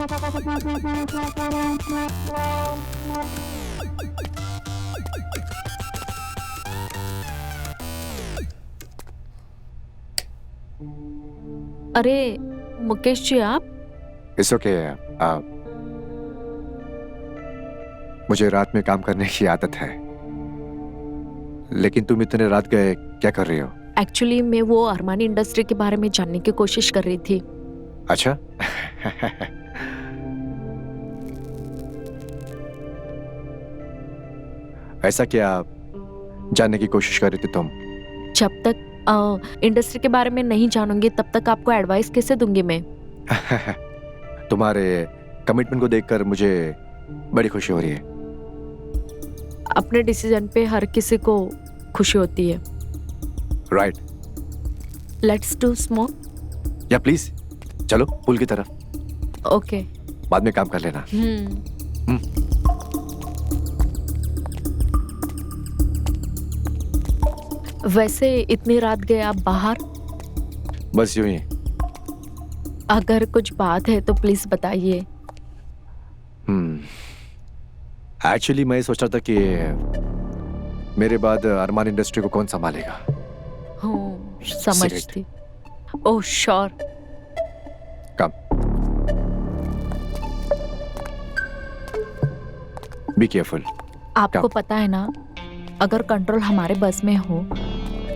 अरे मुकेश जी, आप? It's okay. मुझे रात में काम करने की आदत है, लेकिन तुम इतने रात गए क्या कर रही हो? एक्चुअली मैं वो अरमानी इंडस्ट्री के बारे में जानने की कोशिश कर रही थी। अच्छा। ऐसा क्या जानने की कोशिश कर रही थी तुम? जब तक इंडस्ट्री के बारे में नहीं जानूंगी तब तक आपको एडवाइस कैसे दूंगी मैं? तुम्हारे कमिटमेंट को देखकर मुझे बड़ी खुशी हो रही है। अपने डिसीजन पे हर किसी को खुशी होती है। राइट। Let's do smoke. या प्लीज चलो पूल की तरफ। ओके। बाद में काम कर लेना। वैसे इतनी रात गए आप बाहर? बस यूं ही। अगर कुछ बात है तो प्लीज बताइए। एक्चुअली मैं सोच रहा था कि मेरे बाद अरमान इंडस्ट्री को कौन संभालेगा। समझती। Oh sure. Come. Be careful. आपको पता है ना, अगर कंट्रोल हमारे बस में हो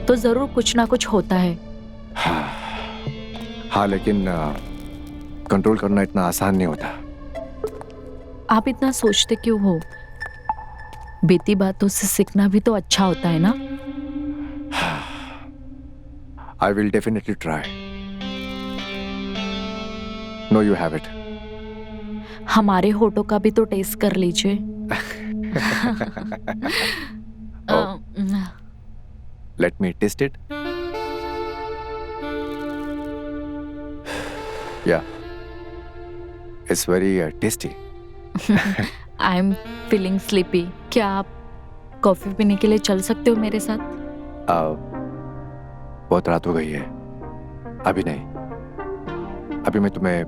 तो जरूर कुछ ना कुछ होता है। हाँ, लेकिन कंट्रोल करना इतना आसान नहीं होता। आप इतना सोचते क्यों हो? बीती बातों से सीखना भी तो अच्छा होता है ना। I will definitely try. No, you have it. हमारे होठों का भी तो टेस्ट कर लीजिए। Let me taste it. Yeah, it's very tasty. I am feeling sleepy. क्या आप कॉफी पीने के लिए चल सकते हो मेरे साथ? बहुत रात हो गई है, अभी नहीं। अभी मैं तुम्हें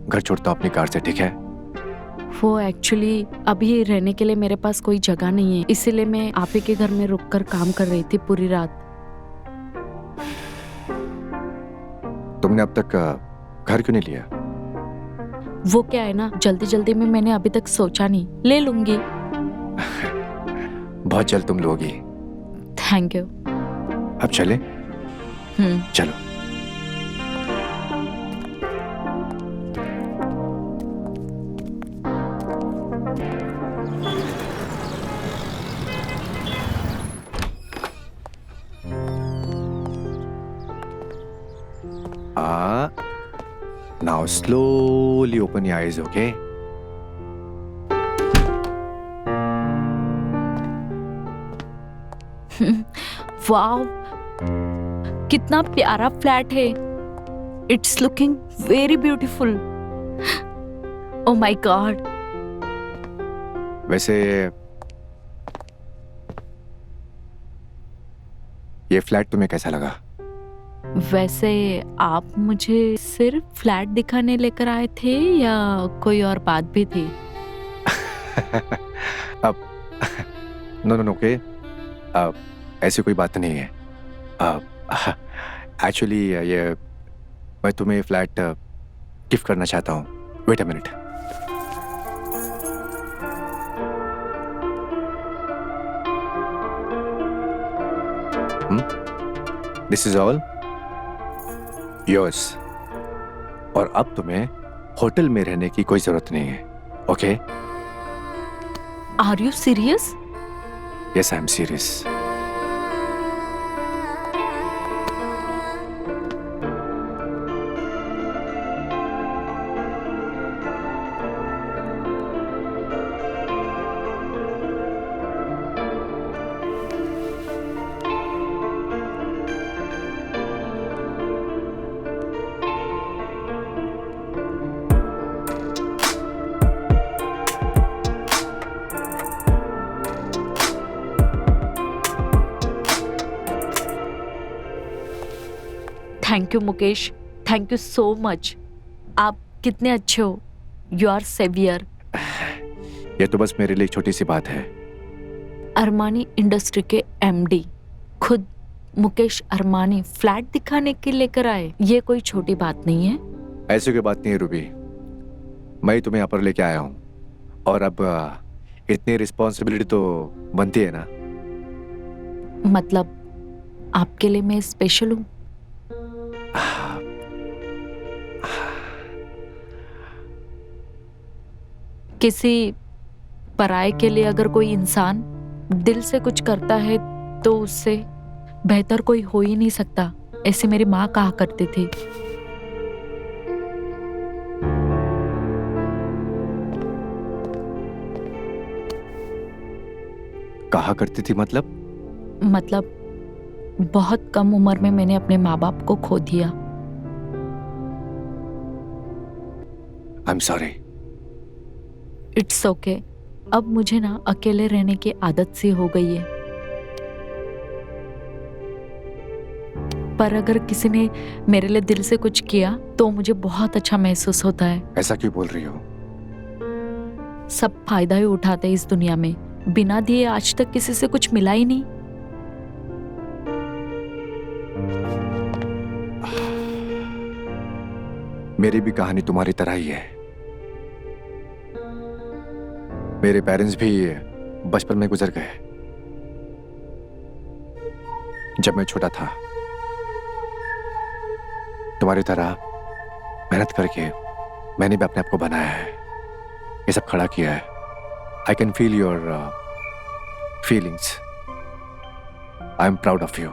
घर छोड़ता हूँ अपनी कार से, ठीक है? वो एक्चुअली अभी रहने के लिए मेरे पास कोई जगह नहीं है, इसीलिए मैं आप ही के घर में रुककर काम कर रही थी पूरी रात। तुमने अब तक घर क्यों नहीं लिया? वो क्या है ना, जल्दी जल्दी में मैंने अभी तक सोचा नहीं। ले लूंगी। बहुत जल्द तुम लोगी। Thank you. अब चले? चलो। Now slowly open your eyes, okay? वाव, कितना प्यारा फ्लैट है। It's looking very beautiful. Oh my God. वैसे ये फ्लैट तुम्हें कैसा लगा? वैसे आप मुझे सिर्फ फ्लैट दिखाने लेकर आए थे या कोई और बात भी थी? अब नो ओके, ऐसी कोई बात नहीं है। एक्चुअली ये मैं तुम्हें फ्लैट गिफ्ट करना चाहता हूँ। Wait a minute. This is all yours. और अब तुम्हें होटल में रहने की कोई जरूरत नहीं है, okay? Are you serious? Yes, I am serious. Thank you Mukesh, thank you so much. आप कितने अच्छे हो। You are saviour. ये तो बस मेरे लिए एक छोटी सी बात है। अरमानी इंडस्ट्री के एमडी खुद मुकेश अरमानी फ्लैट दिखाने के लेकर आए, ये कोई छोटी बात नहीं है। ऐसी कोई बात नहीं है रूबी, मैं ही तुम्हें यहाँ पर लेके आया हूँ, और अब इतनी रिस्पॉन्सिबिलिटी तो बनती है ना। मतलब आपके लिए मैं स्पेशल हूँ? किसी पराये के लिए अगर कोई इंसान दिल से कुछ करता है तो उससे बेहतर कोई हो ही नहीं सकता, ऐसे मेरी माँ कहा करती थी। कहा करती थी मतलब? मतलब बहुत कम उम्र में मैंने अपने माँ बाप को खो दिया। I am sorry. It's okay. अब मुझे ना अकेले रहने की आदत सी हो गई है, पर अगर किसी ने मेरे लिए दिल से कुछ किया तो मुझे बहुत अच्छा महसूस होता है। ऐसा क्यों बोल रही हो? सब फायदा ही उठाते हैं इस दुनिया में, बिना दिए आज तक किसी से कुछ मिला ही नहीं। मेरी भी कहानी तुम्हारी तरह ही है। मेरे पेरेंट्स भी बचपन में गुजर गए जब मैं छोटा था। तुम्हारी तरह मेहनत करके मैंने भी अपने आप को बनाया है, ये सब खड़ा किया है। I can feel your feelings. I am proud of you.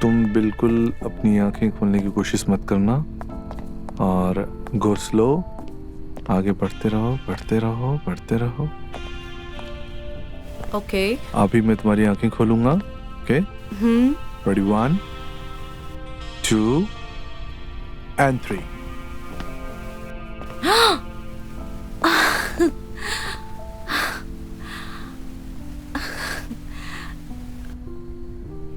तुम बिल्कुल अपनी आंखें खोलने की कोशिश मत करना और गो स्लो, आगे बढ़ते रहो बढ़ते रहो बढ़ते रहो। ओके। अभी मैं तुम्हारी आंखें खोलूंगा। Okay, ready 1 2 and 3।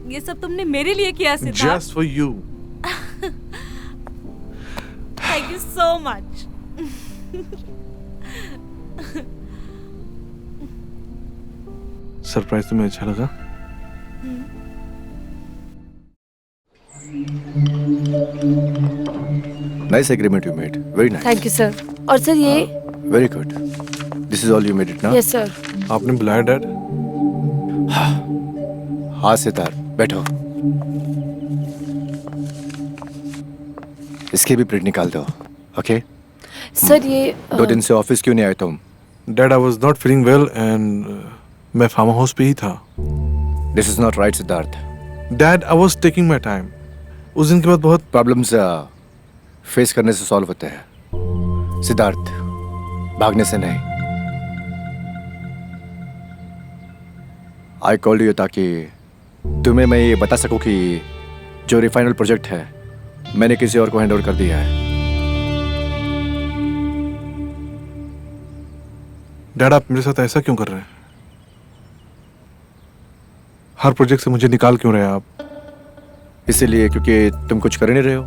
ये सब तुमने मेरे लिए किया Siddharth. Just for you. Thank you so much. Surprise तुम्हें अच्छा लगा? Nice agreement you made. Very nice. Thank you sir. और सर ये Very good. This is all you made it now? Yes sir. आपने बुलाया डैड? हाँ सितार, बैठो। इसकी भी प्रिंट निकाल दो। ओके? सर ये 2 दिन से ऑफिस क्यों नहीं आए तुम? Dad I was not feeling well and मैं फार्म हाउस पे ही था। This is not right Siddharth. Dad I was taking my time. उस दिन के बाद बहुत प्रॉब्लम्स फेस करने से सॉल्व होते हैं सिद्धार्थ, भागने से नहीं। आई कॉल्ड यू ताकि तुम्हें मैं ये बता सकूं कि जो रिफाइनल प्रोजेक्ट है मैंने किसी और को हैंड ओवर कर दिया है। डैड आप मेरे साथ ऐसा क्यों कर रहे हैं? हर प्रोजेक्ट से मुझे निकाल क्यों रहे हैं आप? इसीलिए क्योंकि तुम कुछ कर नहीं रहे हो,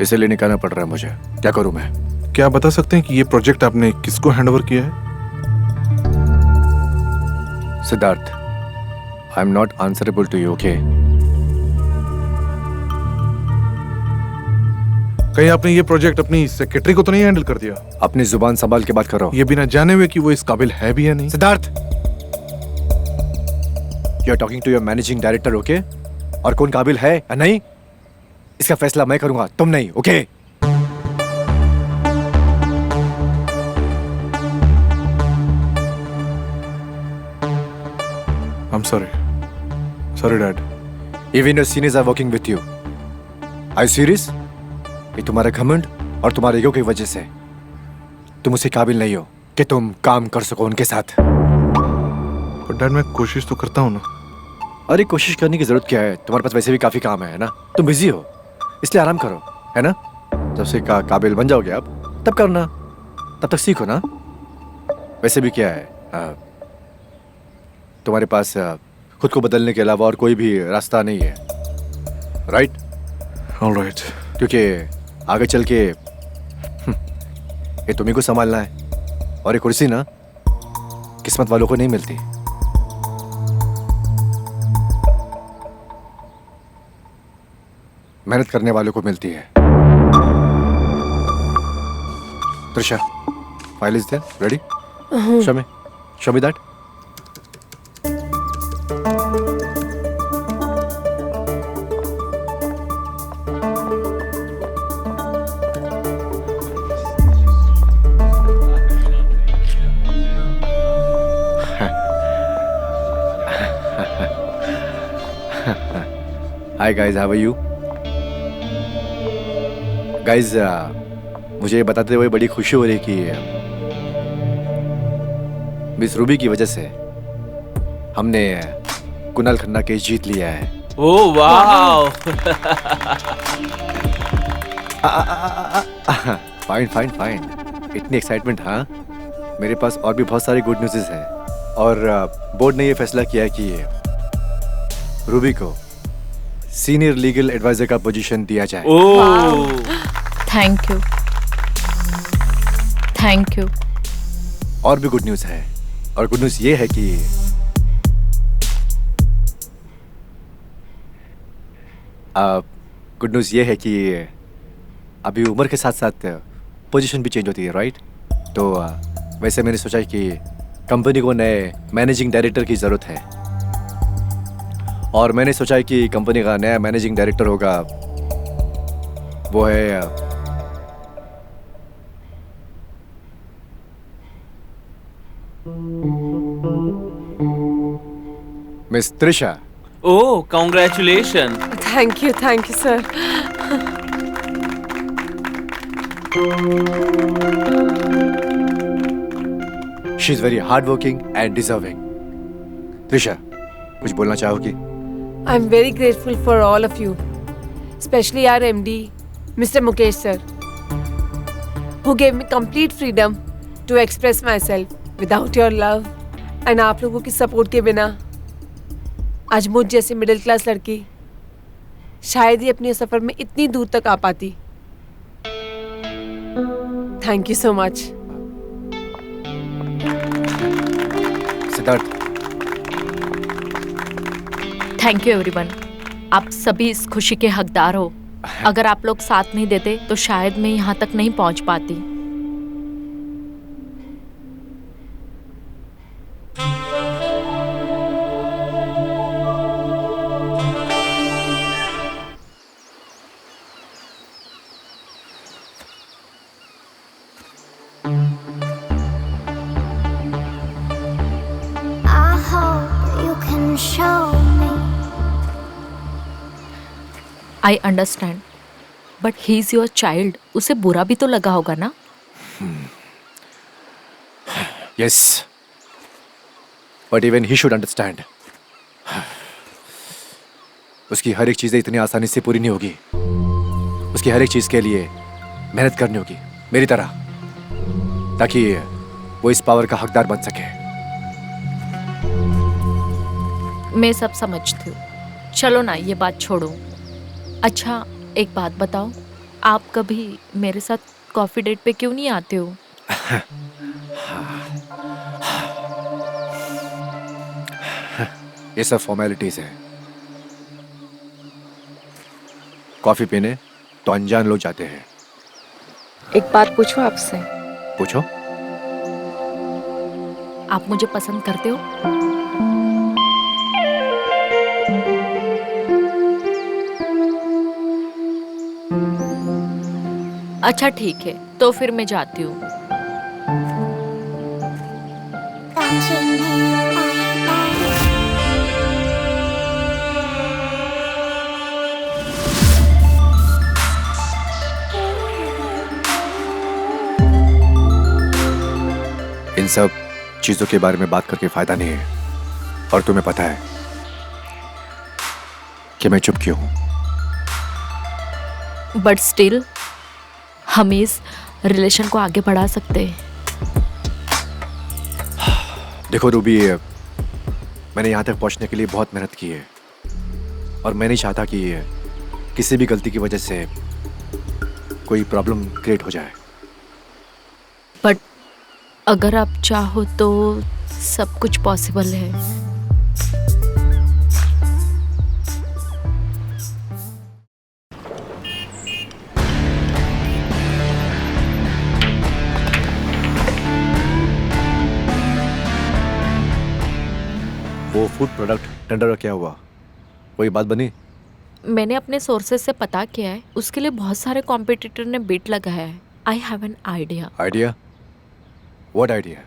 इसीलिए निकालना पड़ रहा है मुझे। क्या करूं मैं? क्या आप बता सकते हैं कि ये प्रोजेक्ट आपने किसको हैंड ओवर किया है? Siddharth, I am not answerable to you, okay? कहीं आपने ये प्रोजेक्ट अपनी सेक्रेटरी को तो नहीं हैंडल कर दिया? अपनी जुबान संभाल के बात कर रहा हूं। ये बिना जाने हुए कि वो इस काबिल है भी या नहीं। Siddharth, you are talking to your managing director, okay? और कौन काबिल है या नहीं, इसका फैसला मैं करूंगा, तुम नहीं, okay? I'm sorry. Sorry, Dad. Even your seniors are working with you. Are you serious? ये तुम्हारा घमंड और तुम्हारे ईगो की वजह से तुम उसे काबिल नहीं हो कि तुम काम कर सको उनके साथ। पर डैड मैं कोशिश तो करता हूँ ना। अरे कोशिश करने की जरूरत क्या है? तुम्हारे पास वैसे भी काफी काम है ना? तुम बिजी हो, इसलिए आराम करो, है ना? जब से काबिल बन जाओगे आप तब करना, तब तक सीखो ना। वैसे भी क्या है, तुम्हारे पास खुद को बदलने के अलावा और कोई भी रास्ता नहीं है, राइट? ऑलराइट। क्योंकि आगे चल के ये तुम्ही को संभालना है, और ये कुर्सी ना किस्मत वालों को नहीं मिलती। मेहनत करने वालों को मिलती है। Trisha, file is there, ready? Show me that. Hi guys, how are you? Guys, मुझे बताते हुए बड़ी खुशी हो रही कि मिस रूबी की वजह से हमने कुणाल खन्ना केस जीत लिया है। ओह वाह! फाइन फाइन फाइन, इतनी एक्साइटमेंट? हाँ, मेरे पास और भी बहुत सारे गुड न्यूज़ हैं, और बोर्ड ने ये फैसला किया है कि रूबी को सीनियर लीगल एडवाइजर का पोजीशन दिया जाए। Oh thank you, thank you. और भी गुड न्यूज़ है, और गुड न्यूज़ ये है कि गुड न्यूज़ ये है कि अभी उम्र के साथ साथ पोजीशन भी चेंज होती है, राइट? तो वैसे मैंने सोचा कि कंपनी को नए मैनेजिंग डायरेक्टर की ज़रूरत है, और मैंने सोचा कि कंपनी का नया मैनेजिंग डायरेक्टर होगा, वो है miss Trisha. Oh congratulation! Thank you sir. She is very hard working and deserving. Trisha, कुछ बोलना चाहोगी? I am very grateful for all of you, specially our MD mister Mukesh sir, who gave me complete freedom to express myself. Without your love and आप लोगों की support के बिना आज मुझ जैसी मिडिल क्लास लड़की शायद ही अपने सफर में इतनी दूर तक आ पाती। Thank you so much. Siddharth, thank you everyone. आप सभी इस खुशी के हकदार हो। अगर आप लोग साथ नहीं देते तो शायद मैं यहाँ तक नहीं पहुँच पाती। I hope you can show me. I understand, but he is your child. उसे बुरा भी तो लगा होगा ना? Yes, but even he should understand. उसकी हर एक चीजें इतनी आसानी से पूरी नहीं होगी। उसकी हर एक चीज के लिए मेहनत करनी होगी, मेरी तरह, ताकि वो इस पावर का हकदार बन सके। मैं सब समझती हूँ। चलो ना, ये बात छोड़ो। अच्छा, एक बात बताओ, आप कभी मेरे साथ कॉफी डेट पे क्यों नहीं आते हो? ये सब फॉर्मेलिटीज हैं। कॉफी पीने तो अनजान लोग जाते हैं। एक बात पूछूं आपसे? पूछो। आप मुझे पसंद करते हो? अच्छा ठीक है, तो फिर मैं जाती हूँ। Touching me like that. इन सब चीजों के बारे में बात करके फायदा नहीं है, और तुम्हें पता है कि मैं चुप क्यों हूं। बट स्टिल हम इस रिलेशन को आगे बढ़ा सकते हैं। देखो रूबी, मैंने यहाँ तक पहुँचने के लिए बहुत मेहनत की है और मैं नहीं चाहता कि किसी भी गलती की वजह से कोई प्रॉब्लम क्रिएट हो जाए। बट अगर आप चाहो तो सब कुछ पॉसिबल है। वो फूड प्रोडक्ट टेंडर का क्या हुआ? कोई बात बनी? मैंने अपने सोर्सेज से पता किया है, उसके लिए बहुत सारे कॉम्पिटिटर ने बिड लगाया है। I have an idea. Idea? What idea?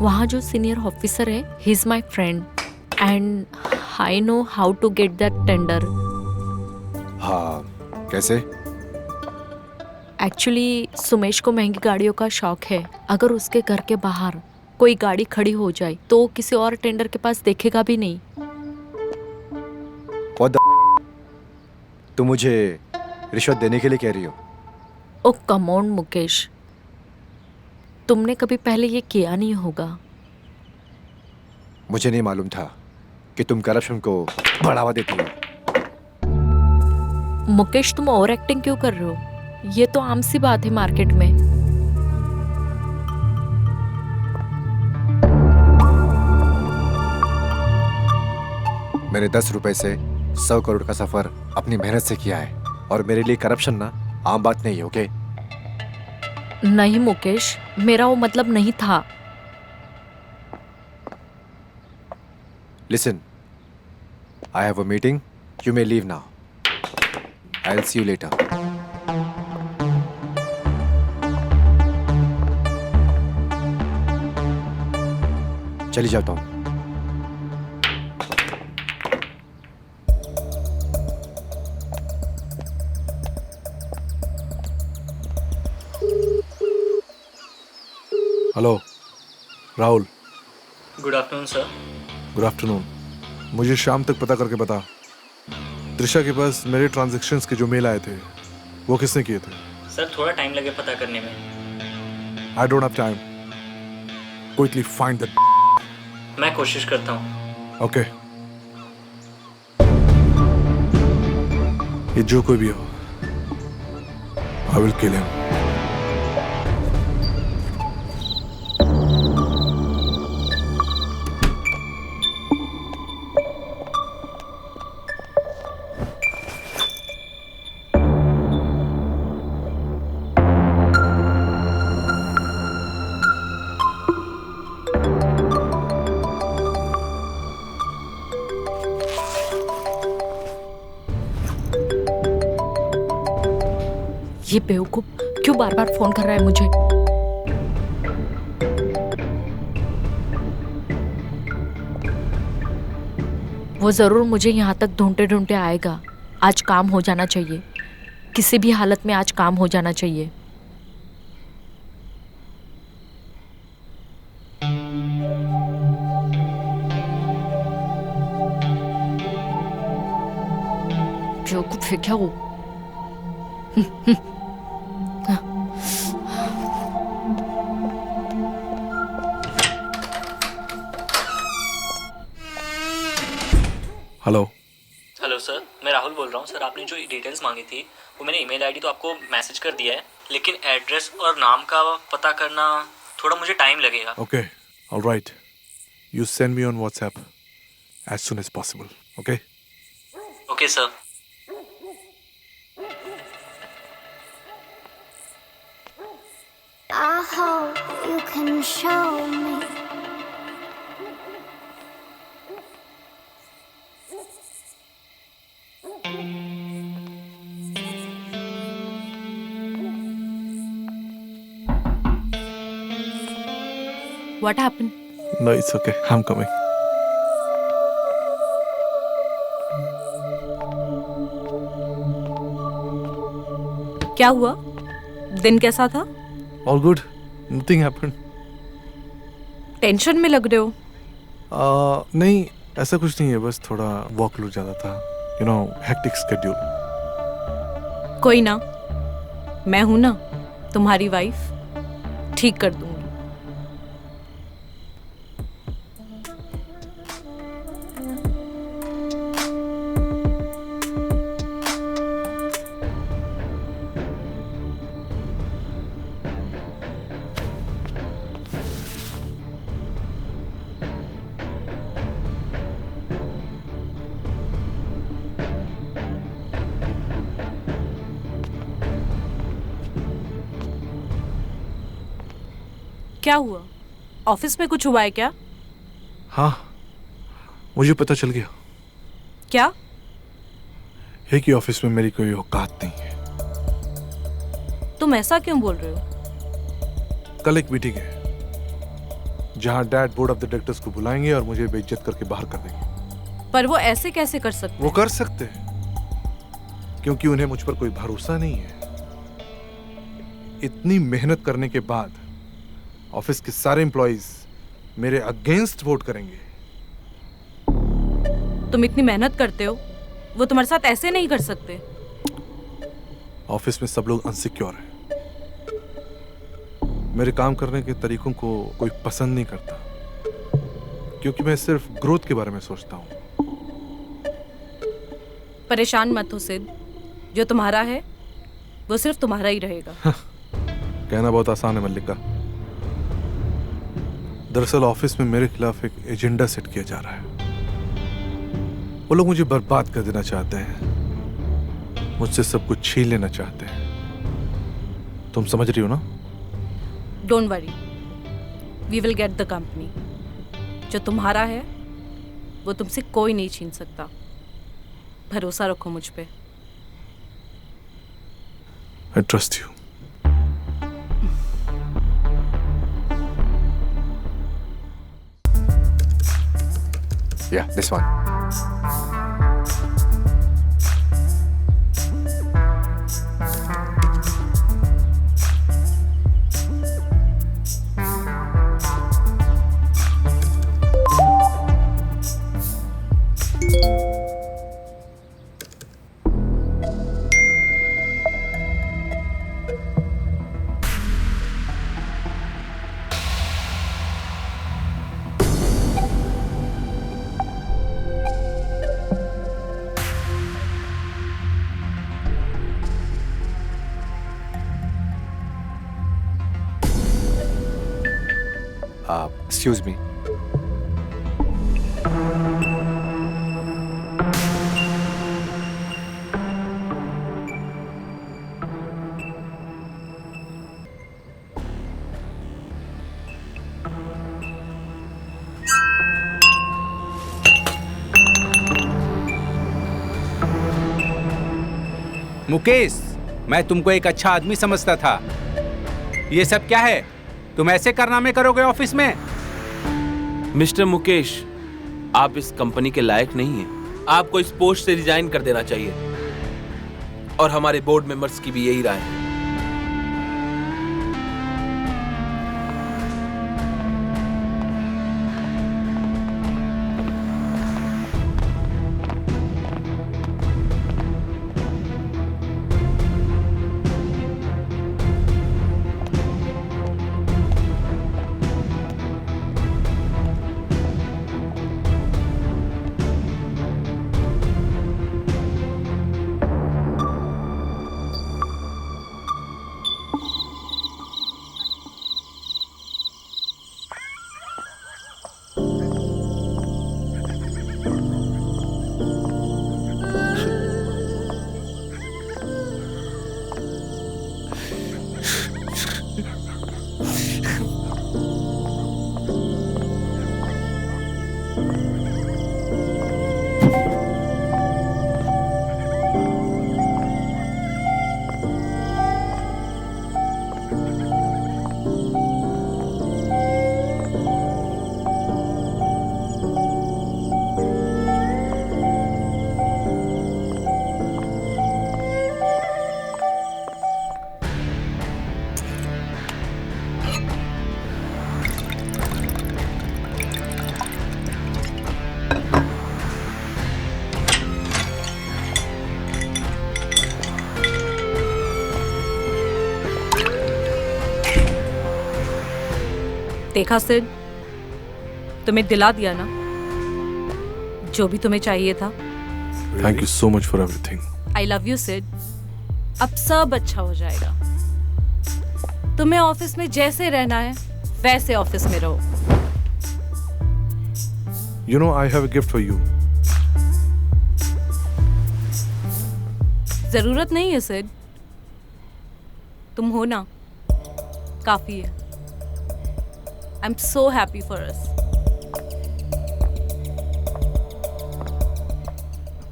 वहाँ जो सीनियर ऑफिसर है, he is my friend and I know how to get that tender. हाँ, कैसे? एक्चुअली सुमेश को महंगी गाड़ियों का शौक है। अगर उसके घर के बाहर कोई गाड़ी खड़ी हो जाए तो वो किसी और टेंडर के पास देखेगा भी नहीं। What the? तुम मुझे रिश्वत देने के लिए कह रही हो? ओ कम ऑन मुकेश, तुमने कभी पहले ये किया नहीं होगा। मुझे नहीं मालूम था कि तुम करप्शन को बढ़ावा देती हो। मुकेश, तुम ओवर एक्टिंग क्यों कर रहे हो? ये तो आम सी बात है मार्केट में। मैंने 10 रुपए से 100 करोड़ का सफर अपनी मेहनत से किया है और मेरे लिए करप्शन ना आम बात नहीं है, ओके? नहीं मुकेश, मेरा वो मतलब नहीं था। Listen, I have a meeting. You may leave now. I'll see you later. चली जाता हूँ। Hello Rahul. Good afternoon sir. Good afternoon. मुझे शाम तक पता करके बता, त्रिशा के पास मेरे ट्रांजैक्शंस के जो मेल आए थे वो किसने किए थे? सर थोड़ा टाइम लगे पता करने में। I don't have time. Quickly find that. मैं कोशिश करता हूँ। ओके। ये जो कोई भी हो, आई विल किल हिम। ये बेवकूफ क्यों बार बार फोन कर रहा है मुझे? वो जरूर मुझे यहाँ तक ढूंढते ढूंढते आएगा। आज काम हो जाना चाहिए, किसी भी हालत में आज काम हो जाना चाहिए। बेवकूफ है क्या वो? हेलो। हेलो सर, मैं राहुल बोल रहा हूँ। सर आपने जो डिटेल्स मांगी थी वो मैंने ईमेल आईडी तो आपको मैसेज कर दिया है, लेकिन एड्रेस और नाम का पता करना थोड़ा मुझे टाइम लगेगा। Okay, alright. You send me on WhatsApp as soon as possible, okay? Okay sir. I hope you can show me. What happened? No, it's okay. I'm coming. क्या हुआ? दिन कैसा था? All good. Nothing happened. Tension में लग रहे हो। नहीं, ऐसा कुछ नहीं है, बस थोड़ा वर्कलोड ज़्यादा था। You know, hectic schedule. कोई ना, मैं हूं ना तुम्हारी वाइफ, ठीक कर दूंगी। क्या हुआ? ऑफिस में कुछ हुआ है क्या? हाँ, मुझे पता चल गया क्या? है कि ऑफिस में मेरी कोई औकात नहीं है। तुम ऐसा क्यों बोल रहे हो? कल एक मीटिंग है जहां dad board of the directors को बुलाएंगे और मुझे बेइज्जत करके बाहर कर देंगे। पर वो ऐसे कैसे कर सकते? वो कर सकते हैं क्योंकि उन्हें मुझ पर कोई भरोसा नहीं है। इतनी मेहनत करने के बाद ऑफिस के सारे एम्प्लॉइज मेरे अगेंस्ट वोट करेंगे। तुम इतनी मेहनत करते हो, वो तुम्हारे साथ ऐसे नहीं कर सकते। ऑफिस में सब लोग अनसिक्योर हैं। मेरे काम करने के तरीकों को कोई पसंद नहीं करता क्योंकि मैं सिर्फ ग्रोथ के बारे में सोचता हूँ। परेशान मत हो सिद्ध, जो तुम्हारा है वो सिर्फ तुम्हारा ही रहेगा। कहना बहुत आसान है मल्लिका। दरअसल ऑफिस में मेरे खिलाफ एक एजेंडा सेट किया जा रहा है। वो लोग मुझे बर्बाद कर देना चाहते हैं, मुझसे सब कुछ छीन लेना चाहते हैं। तुम समझ रही हो ना? Don't worry, we will get the company. जो तुम्हारा है वो तुमसे कोई नहीं छीन सकता। भरोसा रखो मुझ पे। I trust you. Yeah, this one. Excuse me. Mukesh, मैं तुमको एक अच्छा आदमी समझता था। ये सब क्या है? तुम ऐसे कारनामे करोगे ऑफिस में? मिस्टर मुकेश, आप इस कंपनी के लायक नहीं हैं। आपको इस पोस्ट से रिजाइन कर देना चाहिए। और हमारे बोर्ड मेंबर्स की भी यही राय है। देखा सिड, तुम्हें दिला दिया ना जो भी तुम्हें चाहिए था। Thank you so much for everything. I love you Sid. अब सब अच्छा हो जाएगा। तुम्हें ऑफिस में जैसे रहना है वैसे ऑफिस में रहो। You know I have a gift for you. जरूरत नहीं है सिड, तुम हो ना, काफी है। I am so happy for us.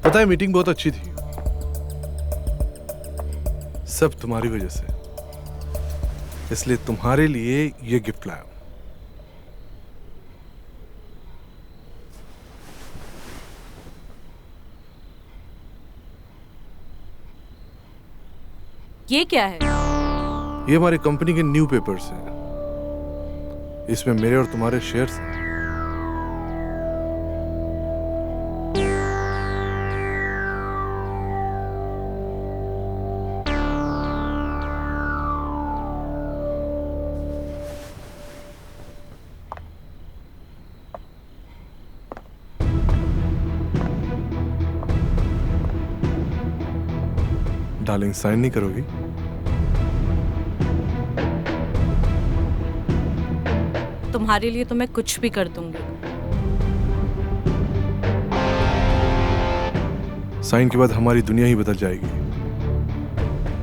पता है मीटिंग बहुत अच्छी थी, सब तुम्हारी वजह से, इसलिए तुम्हारे लिए ये गिफ्ट लाया हूं। ये क्या है? ये हमारी कंपनी के न्यू पेपर्स हैं। इसमें मेरे और तुम्हारे शेयर्स हैं। डार्लिंग, साइन नहीं करोगी? तुम्हारे लिए तो मैं कुछ भी कर दूंगी। साइन के बाद हमारी दुनिया ही बदल जाएगी।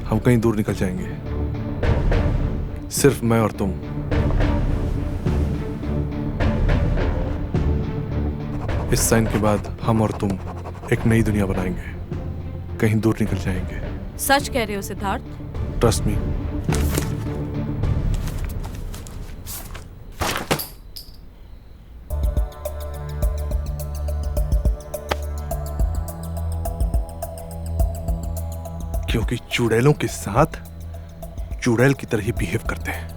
हम कहीं दूर निकल जाएंगे, सिर्फ मैं और तुम। इस साइन के बाद हम और तुम एक नई दुनिया बनाएंगे, कहीं दूर निकल जाएंगे। सच कह रहे हो सिद्धार्थ? Trust me. क्योंकि चुड़ैलों के साथ चुड़ैल की तरह ही बिहेव करते हैं।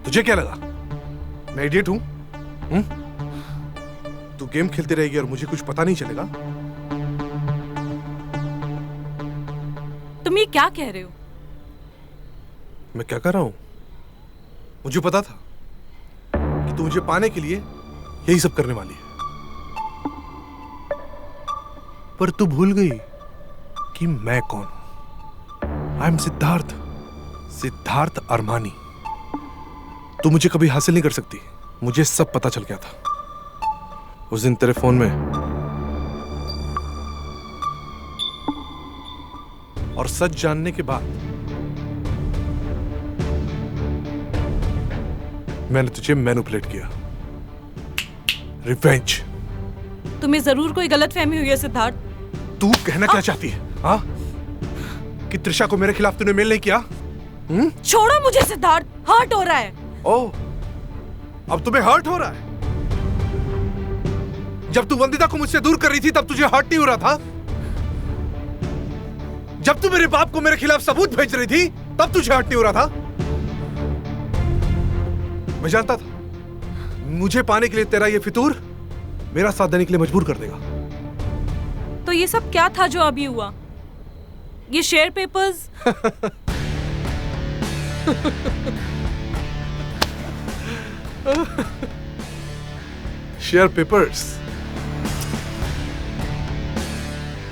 तुझे क्या लगा मैं इडियट हूं? तू गेम खेलती रहेगी और मुझे कुछ पता नहीं चलेगा? तुम ये क्या कह रहे हो? मैं क्या कर रहा हूं? मुझे पता था कि तू मुझे पाने के लिए यही सब करने वाली है, पर तू भूल गई कि मैं कौन हूं। I am Siddharth, Siddharth Armani. तू मुझे कभी हासिल नहीं कर सकती, मुझे सब पता चल गया था। उस दिन तेरे फोन में और सच जानने के बाद मैंने तुझे मैनिपुलेट किया। रिवेंज। तुम्हें जरूर कोई गलतफहमी हुई है सिद्धार्थ। तू कहना क्या चाहती है? हाँ, कि त्रिशा को मेरे खिलाफ तूने मेल नहीं किया? छोड़ो मुझे सिद्धार्थ, हर्ट हो रहा है। ओह, अब तुम्हें हर्ट हो रहा है? जब तू वंदिता को मुझसे दूर कर रही थी तब तुझे हर्ट नहीं हो रहा था? जब तू मेरे बाप को मेरे खिलाफ सबूत भेज रही थी तब तुझे हर्ट नहीं हो रहा था? मैं जानता था मुझे पाने के लिए तेरा ये फितूर मेरा साथ देने के लिए मजबूर कर देगा। तो ये सब क्या था जो अभी हुआ? ये share papers? Share papers?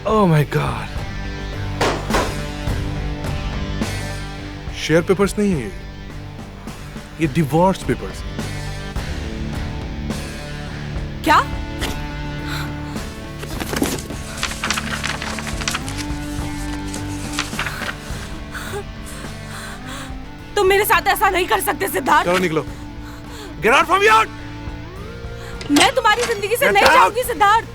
Oh my God, share papers नहीं है ये डिवोर्स पेपर्स। क्या? तुम मेरे साथ ऐसा नहीं कर सकते सिद्धार्थ। चलो निकलो, गेट आउट फ्रॉम हियर। मैं तुम्हारी जिंदगी से नहीं जाऊंगी सिद्धार्थ।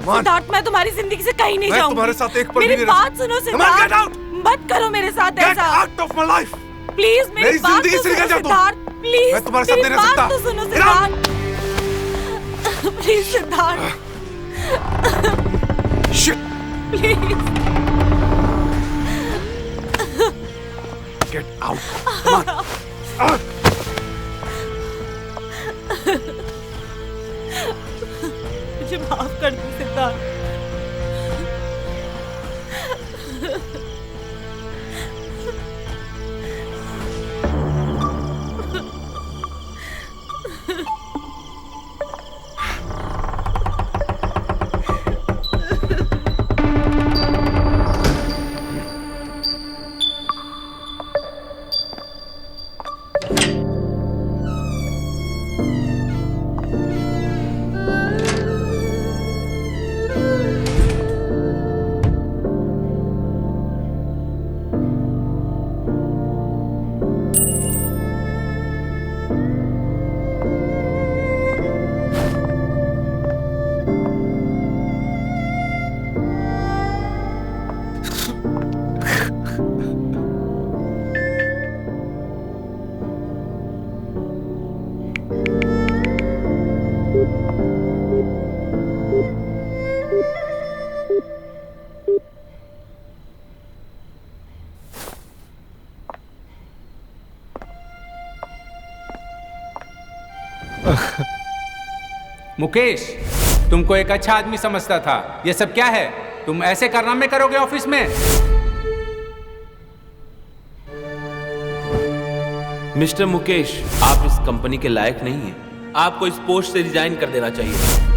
सिद्धार्थ, मैं तुम्हारी जिंदगी से कहीं नहीं मैं जाऊंगी। तुम्हारे साथ एक पल भी मेरी नहीं रह बात सुनो सिद्धार्थ। Get out. मत करो मेरे साथ गेट ऐसा। Out of my life. Please मेरी बात जिंदगी तो से निकल सुनो जा तुम। सिद्धार्थ, प्लीज। मैं तुम्हारे साथ मेरी नहीं रह सकता। बात तो सुनो Get out. Siddharth. Please Siddharth, Shit. Please. Get out. Come on. मुझे माफ कर दो सिद्धार्थ। मुकेश, तुमको एक अच्छा आदमी समझता था। ये सब क्या है? तुम ऐसे कारनामे करोगे ऑफिस में? मिस्टर मुकेश, आप इस कंपनी के लायक नहीं हैं। आपको इस पोस्ट से रिजाइन कर देना चाहिए।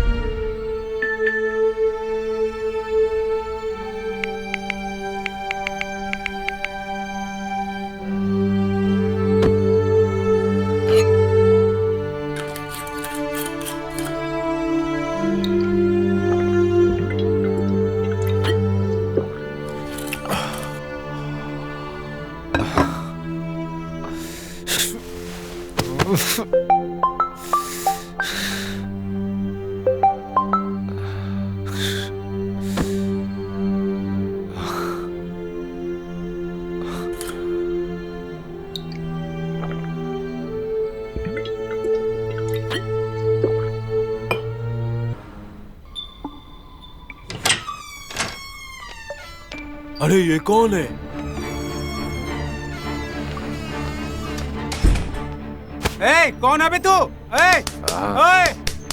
अरे ये कौन है? ए, कौन है बे तू? ए, ओए,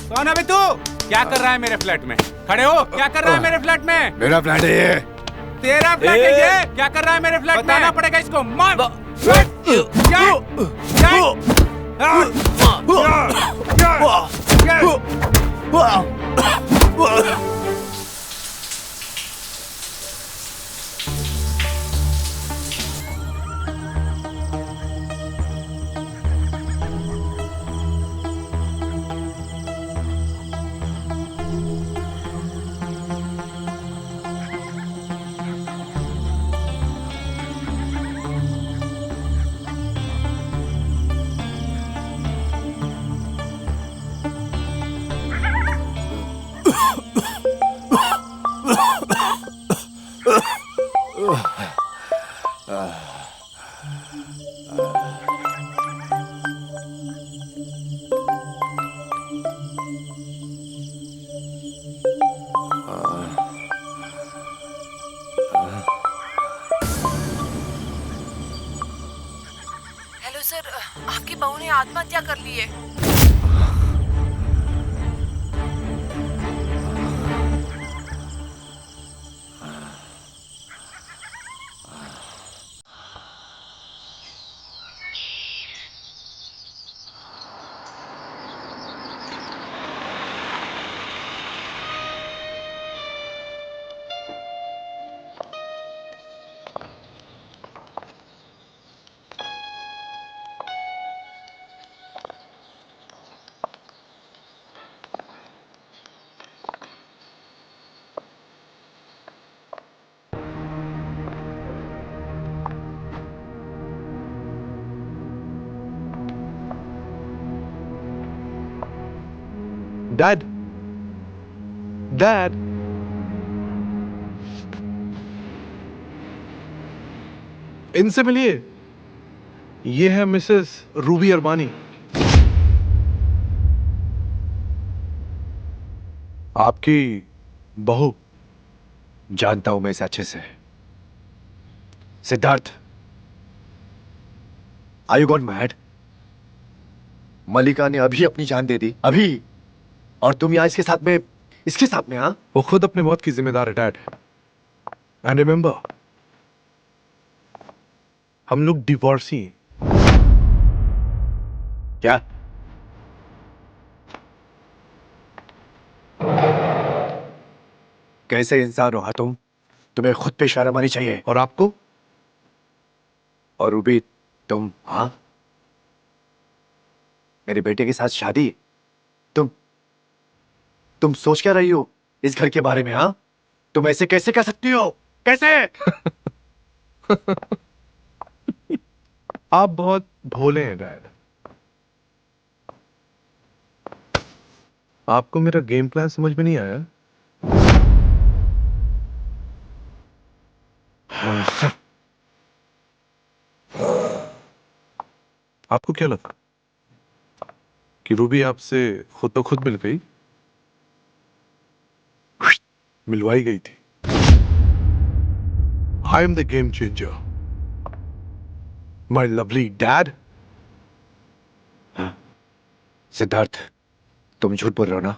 कौन है बे तू? क्या कर रहा है मेरे फ्लैट में? खड़े हो, क्या कर रहा है मेरे फ्लैट में? मेरा फ्लैट है ये। तेरा फ्लैट है ये? क्या कर रहा है मेरे फ्लैट में? बताना पड़ेगा इसको। मार! हेलो सर, आपकी बहू ने आत्महत्या कर ली है। डैड, डैड, इनसे मिलिए। ये है मिसेस रूबी अरबानी। आपकी बहू। जानता हूं मैं इसे अच्छे से। Siddharth, are you got mad? Malika ने अभी अपनी जान दे दी, अभी, और तुम यहाँ इसके साथ में, हाँ? वो खुद अपने मौत की जिम्मेदार है डैड। एंड रिमेंबर, हम लोग डिवोर्सी हैं। क्या? कैसे इंसान हो तुम? तुम्हें खुद पे शर्म आनी चाहिए। और आपको? और रूबी, तुम, हाँ, मेरे बेटे के साथ शादी? तुम सोच क्या रही हो इस घर के बारे में, हाँ? तुम ऐसे कैसे कर सकती हो? कैसे? आप बहुत भोले हैं डैड। आपको मेरा गेम प्लान समझ में नहीं आया? आपको क्या लगा कि रूबी आपसे खुद तो खुद मिल गई? मिलवाई गई थी। I am the game changer, my lovely dad. Siddharth, तुम झूठ बोल रहे हो ना?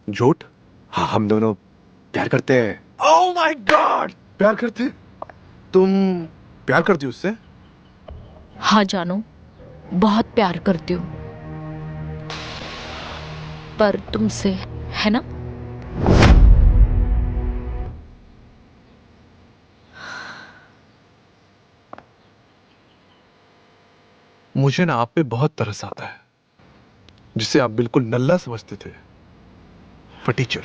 झूठ? हाँ, हम दोनों प्यार करते हैं। ओह माय गॉड, प्यार करते? तुम प्यार करती हो उससे? हाँ जानू, बहुत प्यार करती हूँ, पर तुमसे, है ना? मुझे ना आप पे बहुत तरस आता है, जिसे आप बिल्कुल नल्ला समझते थे, फटीचर।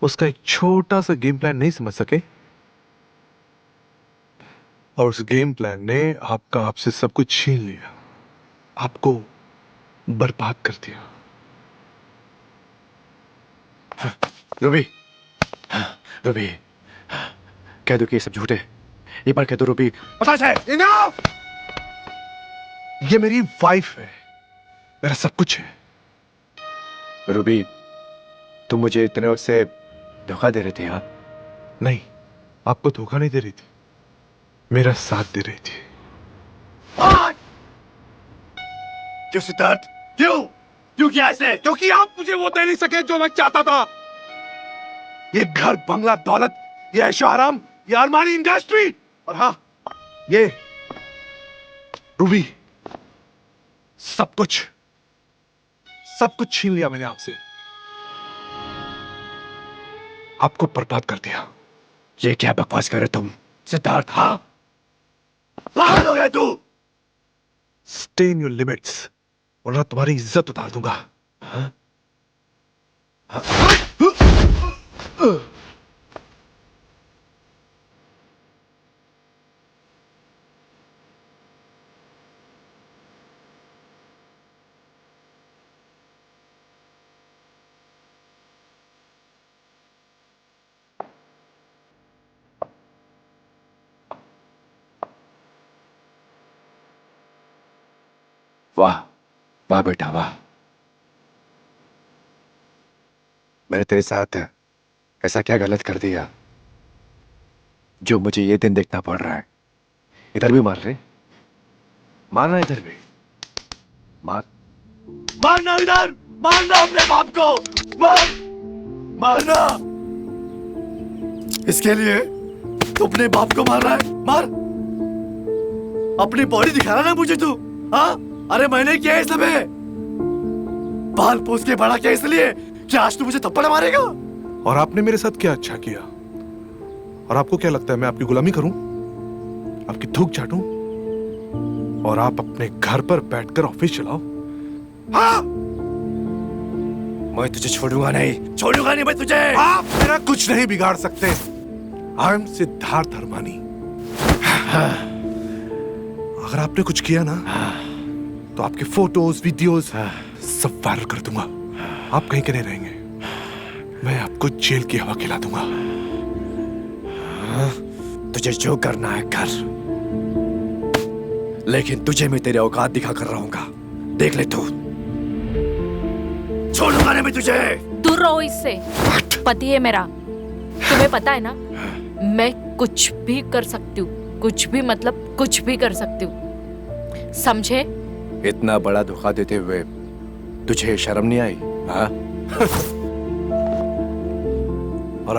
उसका एक छोटा सा गेम प्लान नहीं समझ सके, और उस गेम प्लान ने आपसे सब कुछ छीन लिया, आपको बर्बाद कर दिया। रूबी, रूबी, कह दो कि ये सब झूठ है। एक बार कह दो रूबी। पता है, इनफ! ये मेरी वाइफ है, मेरा सब कुछ है। रूबी, तुम मुझे इतने वक्त से धोखा दे रहे थे। हाँ, नहीं, आपको धोखा नहीं दे रही थी, मेरा साथ दे रही थी। क्यों सिद्धार्थ? क्यों किया ऐसे? क्योंकि आप मुझे वो दे नहीं सके जो मैं चाहता था। ये घर, बंगला, दौलत, ये ऐशो आराम, ये अरमानी इंडस्ट्री, और हाँ, ये रूबी, सब कुछ छीन लिया मैंने आपसे, आपको बर्बाद कर दिया। ये क्या बकवास कर रहे तुम सिद्धार्थ? हाँ, पागल हो गया तू? स्टे इन योर लिमिट्स, वरना तुम्हारी इज्जत उतार दूंगा। हाँ? वाह वाह बेटा वाह, मैंने तेरे साथ ऐसा क्या गलत कर दिया जो मुझे ये दिन देखना पड़ रहा है? इधर भी मार रहे, मारना इधर भी, मारना इधर, मारना अपने बाप को, मारना। इसके लिए तू अपने बाप को मार रहा है? मार, अपनी बॉडी दिखा रहा ना मुझे तू। हाँ, अरे मैंने किया है सब है, बाल पोस के बड़ा किया इसलिए कि आज तू मुझे थप्पड़ मारेगा? और आपने मेरे साथ क्या अच्छा किया? और आपको क्या लगता है मैं आपकी गुलामी करूं, आपकी थूक चाटूं, और आप अपने घर पर बैठकर ऑफिस चलाओ? हाँ, मैं तुझे छोड़ूंगा नहीं मैं तुझे। आप मेरा कुछ नहीं बिगाड़ सकते। I am Siddharth Armani. अगर आपने कुछ किया ना, तो आपके फोटोज, वीडियोस सब वायरल कर दूंगा। आप कहीं के नहीं रहेंगे, मैं आपको जेल की हवा खिला दूंगा। तुझे जो करना है कर, लेकिन तुझे मैं तेरे औकात दिखा कर रहूंगा, देख ले तू। छोड़ूंगा नहीं मैं तुझे। दूर रहो इससे, पति है मेरा, तुम्हें पता है ना, मैं कुछ भी कर सकती हूँ, कुछ भी मतलब कुछ भी कर सकती हूँ, समझे? इतना बड़ा धोखा देते हुए तुझे शर्म नहीं आई? हाँ? और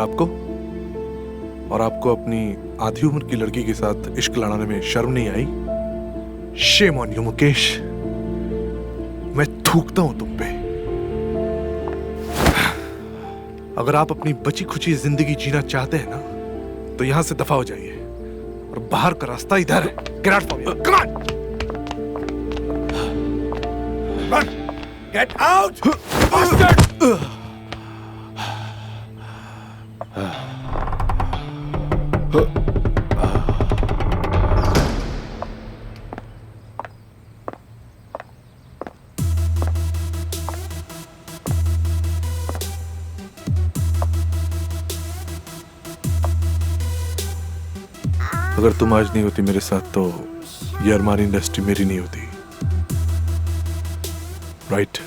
आपको अपनी आधी उम्र की लड़की के साथ इश्क लड़ाने में शर्म नहीं आई? शेम ऑन यू मुकेश, मैं थूकता हूं तुम पे। अगर आप अपनी बची खुची जिंदगी जीना चाहते हैं ना, तो यहां से दफा हो जाइए, और बाहर का रास्ता इधर है। Get out from here. Come on! Run! Get out! Bastard! अगर तुम आज नहीं होती मेरे साथ, तो ये अरमानी इंडस्ट्री मेरी नहीं होती, राइट?